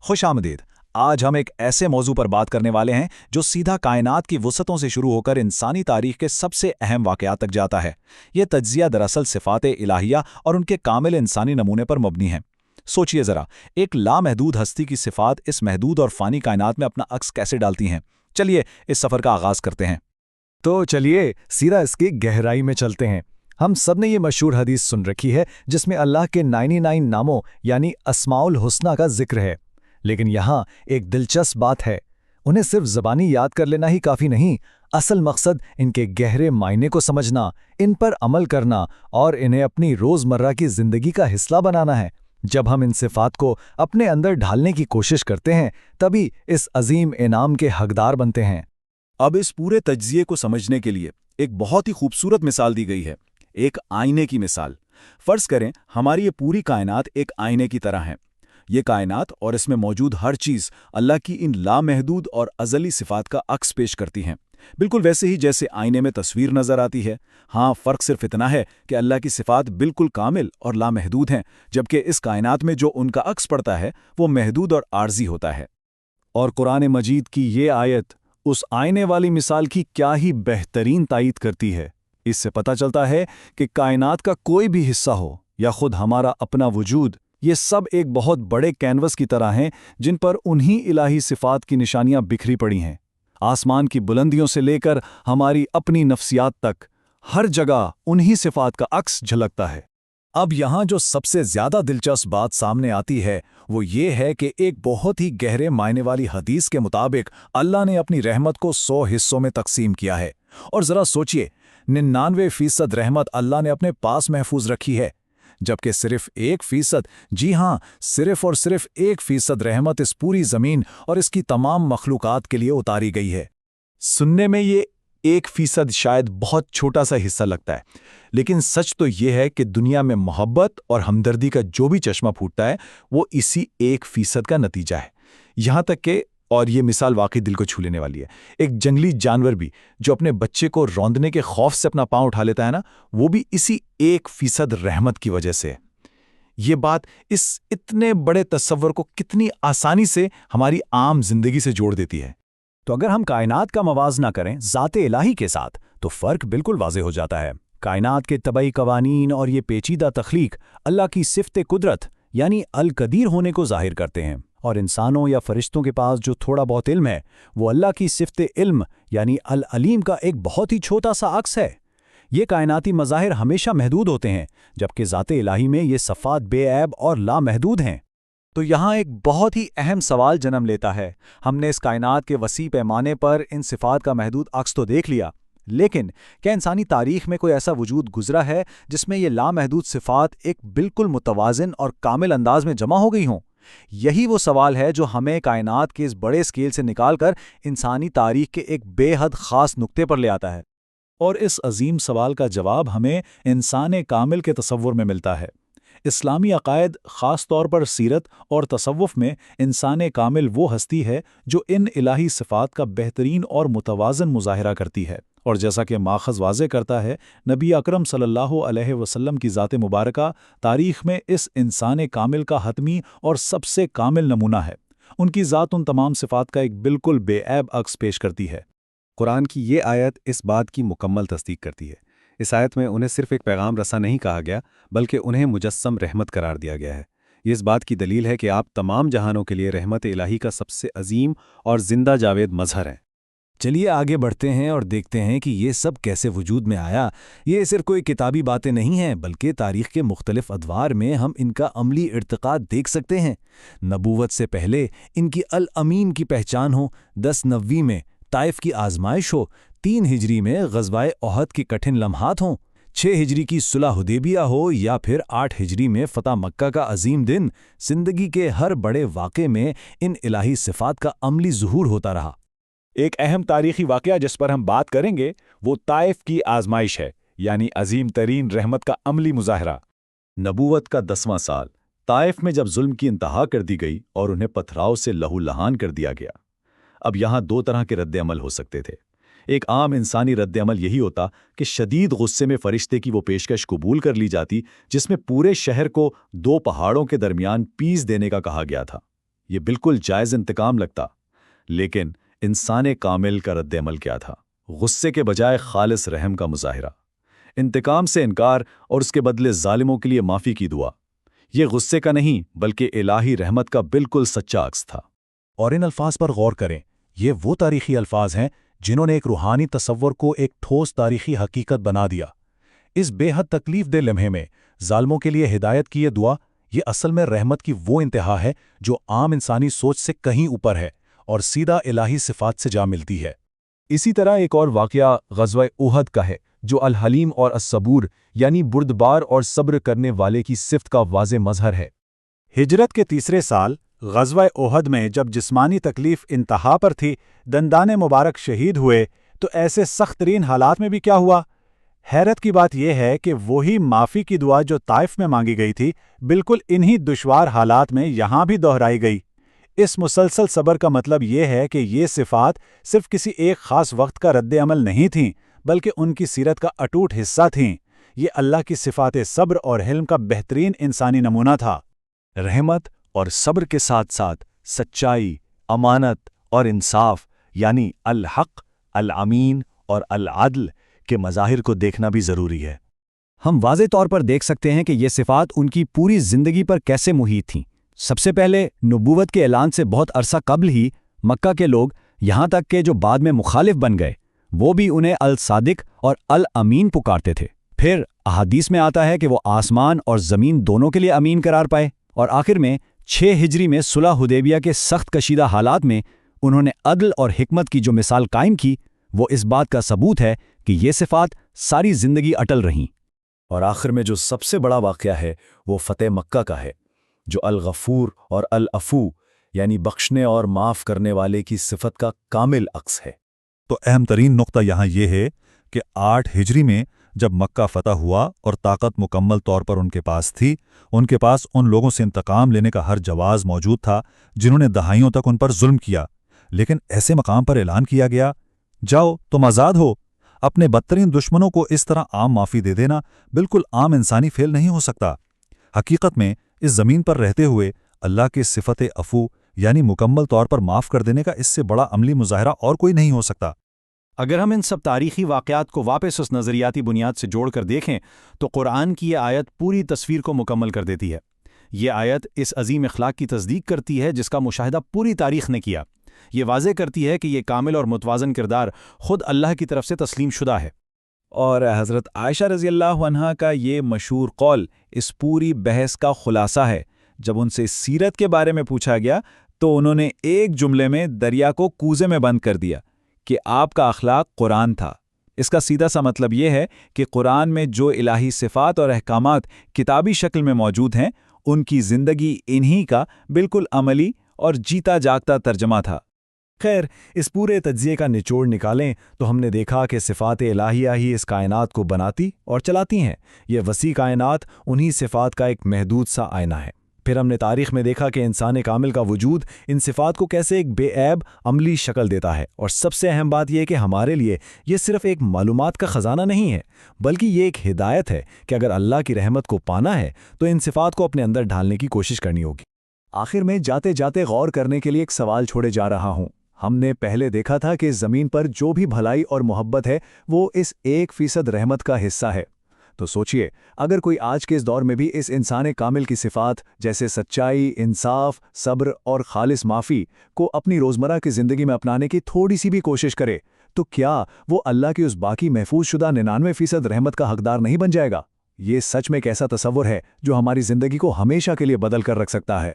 खुश आमदीद। आज हम एक ऐसे मौजू पर बात करने वाले हैं जो सीधा कायनात की वुसअतों से शुरू होकर इंसानी तारीख के सबसे अहम वाक़यात तक जाता है। ये तज्ज़िया दरअसल सिफ़ात इलाहिया और उनके कामिल इंसानी नमूने पर मबनी है। सोचिए ज़रा, एक लामहदूद हस्ती की सिफ़ात इस महदूद और फ़ानी कायनात में अपना अक्स कैसे डालती हैं। चलिए इस सफ़र का आगाज़ करते हैं। तो चलिए सीधा इसकी गहराई में चलते हैं। हम सब ने ये मशहूर हदीस सुन रखी है जिसमें अल्लाह के 99 नामों यानी अस्माउल हुस्ना का जिक्र है। लेकिन यहाँ एक दिलचस्प बात है, उन्हें सिर्फ ज़बानी याद कर लेना ही काफ़ी नहीं, असल मकसद इनके गहरे मायने को समझना, इन पर अमल करना और इन्हें अपनी रोज़मर्रा की ज़िंदगी का हिस्सा बनाना है। जब हम इन सिफ़ात को अपने अंदर ढालने की कोशिश करते हैं तभी इस अजीम इनाम के हकदार बनते हैं। अब इस पूरे तज्ज़िये को समझने के लिए एक बहुत ही खूबसूरत मिसाल दी गई है, एक आईने की मिसाल। फ़र्ज़ करें हमारी ये पूरी कायनात एक आईने की तरह है। ये कायनात और इसमें मौजूद हर चीज़ अल्लाह की इन लामहदूद और अज़ली सिफ़ात का अक्स पेश करती हैं, बिल्कुल वैसे ही जैसे आईने में तस्वीर नज़र आती है। हाँ, फ़र्क सिर्फ इतना है कि अल्लाह की सिफ़ात बिल्कुल कामिल और लामहदूद हैं, जबकि इस कायनात में जो उनका अक्स पड़ता है वो महदूद और आर्जी होता है। और कुरान मजीद की ये आयत उस आईने वाली मिसाल की क्या ही बेहतरीन तायीद करती है। इससे पता चलता है कि कायनात का कोई भी हिस्सा हो या खुद हमारा अपना वजूद, ये सब एक बहुत बड़े कैनवस की तरह हैं जिन पर उन्हीं इलाही सिफ़ात की निशानियां बिखरी पड़ी हैं। आसमान की बुलंदियों से लेकर हमारी अपनी नफ्सियात तक हर जगह उन्हीं सिफ़ात का अक्स झलकता है। अब यहाँ जो सबसे ज़्यादा दिलचस्प बात सामने आती है वो ये है कि एक बहुत ही गहरे मायने वाली हदीस के मुताबिक अल्लाह ने अपनी रहमत को 100 हिस्सों में तकसीम किया है। और ज़रा सोचिए, 99% रहमत अल्लाह ने अपने पास महफूज रखी है, जबकि सिर्फ 1%, जी हाँ, सिर्फ और सिर्फ 1% रहमत इस पूरी ज़मीन और इसकी तमाम मखलूक़ात के लिए उतारी गई है। सुनने में ये 1% शायद बहुत छोटा सा हिस्सा लगता है, लेकिन सच तो ये है कि दुनिया में मोहब्बत और हमदर्दी का जो भी चश्मा फूटता है वो इसी 1% का नतीजा है। यहाँ तक कि, और ये मिसाल वाकई दिल को छू लेने वाली है, एक जंगली जानवर भी जो अपने बच्चे को रौंदने के खौफ से अपना पांव उठा लेता है ना, वो भी इसी 1% रहमत की वजह से। ये बात इस इतने बड़े तस्वर को कितनी आसानी से हमारी आम जिंदगी से जोड़ देती है। तो अगर हम कायनात का मवाजना करें ज़ाते इलाही के साथ तो फ़र्क बिल्कुल वाज़े हो जाता है। कायनात के तबई कवानीन और ये पेचीदा तख्लीक अल्लाह की सिफ़्त कुदरत यानी अल कदीर होने को ज़ाहिर करते हैं, और इंसानों या फरिश्तों के पास जो थोड़ा बहुत इल्म है वो अल्लाह की सिफ़्त इल्म यानी अल अलीम का एक बहुत ही छोटा सा अक्स है। ये कायनाती मज़ाहिर हमेशा महदूद होते हैं, जबकि ज़ाते इलाही में ये सफ़ात बेऐब और लामहदूद हैं। तो यहाँ एक बहुत ही अहम सवाल जन्म लेता है। हमने इस कायनात के वसी पैमाने पर इन सिफ़ात का महदूद अक्स तो देख लिया, लेकिन क्या इंसानी तारीख़ में कोई ऐसा वजूद गुजरा है जिसमें ये लामहदूद सिफ़ात एक बिल्कुल मुतवाज़िन और कामिल अंदाज में जमा हो गई हों? यही वो सवाल है जो हमें कायनात के इस बड़े स्केल से निकालकर इंसानी तारीख़ के एक बेहद ख़ास नुक्ते पर ले आता है। और इस अजीम सवाल का जवाब हमें इंसान कामिल के तसव्वुर में मिलता है। इस्लामी अक़ायद ख़ास तौर पर सीरत और तसव्वुफ़ में इंसान कामिल वो हस्ती है जो इन इलाही सिफ़ात का बेहतरीन और मुतवाज़न मुज़ाहिरा करती है, और जैसा कि माख़ज़ वाज़े करता है, नबी अकरम सल्लल्लाहु अलैहि वसल्लम की ज़ात मुबारका तारीख़ में इस इंसान कामिल का हतमी और सबसे कामिल नमूना है। उनकी ज़ात उन तमाम सिफ़ात का एक बिल्कुल बेऐब अक्स पेश करती है। कुरान की ये आयत इस बात की मुकम्मल तस्दीक करती है। इस आयत में उन्हें सिर्फ एक पैगाम रसा नहीं कहा गया, बल्कि उन्हें मुजस्सम रहमत करार दिया गया है। ये इस बात की दलील है कि आप तमाम जहानों के लिए रहमत इलाही का सबसे अजीम और जिंदा जावेद मजहर हैं। चलिए आगे बढ़ते हैं और देखते हैं कि ये सब कैसे वजूद में आया। ये सिर्फ कोई किताबी बातें नहीं हैं, बल्कि तारीख़ के मुख्तलिफ अदवार में हम इनका अमली इर्तिक़ा देख सकते हैं। नबूवत से पहले इनकी अल अमीन की पहचान हो, 10 नबी में ताइफ की आजमाइश हो, 3 हिजरी में ग़ज़वाए ओहद की कठिन लम्हात हों, 6 हिजरी की सुलह हुदैबिया हो, या फिर 8 हिजरी में फ़तह मक्का का अजीम दिन, ज़िंदगी के हर बड़े वाक़े में इन इलाही सिफ़ात का अमली ज़ुहूर होता रहा। एक अहम तारीख़ी वाक़या जिस पर हम बात करेंगे वो ताइफ की आजमाइश है, यानी अजीम तरीन रहमत का अमली मुज़ाहरा। नबूवत का 10वां साल ताइफ में जब जुल्म की इंतहा कर दी गई और उन्हें पथराव से लहूलुहान कर दिया गया। अब यहाँ 2 तरह के रद्द अमल हो सकते थे। एक आम इंसानी रद्द अमल यही होता कि शदीद गुस्से में फरिश्ते की वो पेशकश कबूल कर ली जाती जिसमें पूरे शहर को 2 पहाड़ों के दरमियान पीस देने का कहा गया था। یہ بالکل جائز انتقام لگتا، لیکن انسان کامل کا رد عمل کیا تھا؟ غصے کے بجائے خالص رحم کا مظاہرہ، انتقام سے انکار اور اس کے بدلے ظالموں کے لیے معافی کی دعا۔ یہ غصے کا نہیں بلکہ الہی رحمت کا بالکل سچا عکس تھا۔ اور ان الفاظ پر غور کریں، یہ وہ تاریخی الفاظ ہیں جنہوں نے ایک روحانی تصور کو ایک ٹھوس تاریخی حقیقت بنا دیا۔ اس بے حد تکلیف دہ لمحے میں ظالموں کے لیے ہدایت کی یہ دعا، یہ اصل میں رحمت کی وہ انتہا ہے جو عام انسانی سوچ سے کہیں اوپر ہے اور سیدھا الہی صفات سے جا ملتی ہے۔ اسی طرح ایک اور واقعہ غزوہ احد کا ہے، جو الحلیم اور الصبور یعنی بردبار اور صبر کرنے والے کی صفت کا واضح مظہر ہے۔ ہجرت کے تیسرے سال غزوہ احد میں جب جسمانی تکلیف انتہا پر تھی، دندان مبارک شہید ہوئے، تو ایسے سخت ترین حالات میں بھی کیا ہوا؟ حیرت کی بات یہ ہے کہ وہی معافی کی دعا جو طائف میں مانگی گئی تھی، بالکل انہی دشوار حالات میں یہاں بھی دہرائی گئی۔ اس مسلسل صبر کا مطلب یہ ہے کہ یہ صفات صرف کسی ایک خاص وقت کا رد عمل نہیں تھیں، بلکہ ان کی سیرت کا اٹوٹ حصہ تھیں۔ یہ اللہ کی صفات صبر اور حلم کا بہترین انسانی نمونہ تھا۔ رحمت اور صبر کے ساتھ ساتھ سچائی، امانت اور انصاف یعنی الحق، الامین اور العدل کے مظاہر کو دیکھنا بھی ضروری ہے۔ ہم واضح طور پر دیکھ سکتے ہیں کہ یہ صفات ان کی پوری زندگی پر کیسے محیط تھیں۔ سب سے پہلے نبوت کے اعلان سے بہت عرصہ قبل ہی مکہ کے لوگ، یہاں تک کہ جو بعد میں مخالف بن گئے، وہ بھی انہیں الصادق اور الامین پکارتے تھے۔ پھر احادیث میں آتا ہے کہ وہ آسمان اور زمین دونوں کے لیے امین قرار پائے، اور آخر میں 6 ہجری میں صلح حدیبیہ کے سخت کشیدہ حالات میں انہوں نے عدل اور حکمت کی جو مثال قائم کی، وہ اس بات کا ثبوت ہے کہ یہ صفات ساری زندگی اٹل رہیں۔ اور آخر میں جو سب سے بڑا واقعہ ہے وہ فتح مکہ کا ہے، جو الغفور اور العفو یعنی بخشنے اور معاف کرنے والے کی صفت کا کامل عکس ہے۔ تو اہم ترین نقطہ یہاں یہ ہے کہ 8 ہجری میں جب مکہ فتح ہوا اور طاقت مکمل طور پر ان کے پاس تھی، ان کے پاس ان لوگوں سے انتقام لینے کا ہر جواز موجود تھا جنہوں نے دہائیوں تک ان پر ظلم کیا، لیکن ایسے مقام پر اعلان کیا گیا، جاؤ تم آزاد ہو۔ اپنے بدترین دشمنوں کو اس طرح عام معافی دے دینا بالکل عام انسانی فعل نہیں ہو سکتا۔ حقیقت میں اس زمین پر رہتے ہوئے اللہ کے صفت عفو یعنی مکمل طور پر معاف کر دینے کا اس سے بڑا عملی مظاہرہ اور کوئی نہیں ہو سکتا۔ اگر ہم ان سب تاریخی واقعات کو واپس اس نظریاتی بنیاد سے جوڑ کر دیکھیں تو قرآن کی یہ آیت پوری تصویر کو مکمل کر دیتی ہے۔ یہ آیت اس عظیم اخلاق کی تصدیق کرتی ہے جس کا مشاہدہ پوری تاریخ نے کیا۔ یہ واضح کرتی ہے کہ یہ کامل اور متوازن کردار خود اللہ کی طرف سے تسلیم شدہ ہے۔ اور حضرت عائشہ رضی اللہ عنہا کا یہ مشہور قول اس پوری بحث کا خلاصہ ہے۔ جب ان سے سیرت کے بارے میں پوچھا گیا تو انہوں نے ایک جملے میں دریا کو کوزے میں بند کر دیا کہ آپ کا اخلاق قرآن تھا۔ اس کا سیدھا سا مطلب یہ ہے کہ قرآن میں جو الہی صفات اور احکامات کتابی شکل میں موجود ہیں، ان کی زندگی انہی کا بالکل عملی اور جیتا جاگتا ترجمہ تھا۔ خیر، اس پورے تجزیے کا نچوڑ نکالیں تو ہم نے دیکھا کہ صفات الہیہ ہی اس کائنات کو بناتی اور چلاتی ہیں۔ یہ وسیع کائنات انہی صفات کا ایک محدود سا آئینہ ہے۔ پھر ہم نے تاریخ میں دیکھا کہ انسان کامل کا وجود ان صفات کو کیسے ایک بے عیب عملی شکل دیتا ہے، اور سب سے اہم بات یہ کہ ہمارے لیے یہ صرف ایک معلومات کا خزانہ نہیں ہے، بلکہ یہ ایک ہدایت ہے کہ اگر اللہ کی رحمت کو پانا ہے تو ان صفات کو اپنے اندر ڈھالنے کی کوشش کرنی ہوگی۔ آخر میں جاتے جاتے غور کرنے کے لیے ایک سوال چھوڑے جا رہا ہوں۔ ہم نے پہلے دیکھا تھا کہ زمین پر جو بھی بھلائی اور محبت ہے وہ اس 1% رحمت کا حصہ ہے۔ تو سوچئے، اگر کوئی آج کے اس دور میں بھی اس انسان کامل کی صفات جیسے سچائی، انصاف، صبر اور خالص معافی کو اپنی روزمرہ کی زندگی میں اپنانے کی تھوڑی سی بھی کوشش کرے، تو کیا وہ اللہ کی اس باقی محفوظ شدہ 99% رحمت کا حقدار نہیں بن جائے گا؟ یہ سچ میں ایک ایسا تصور ہے جو ہماری زندگی کو ہمیشہ کے لیے بدل کر رکھ سکتا ہے۔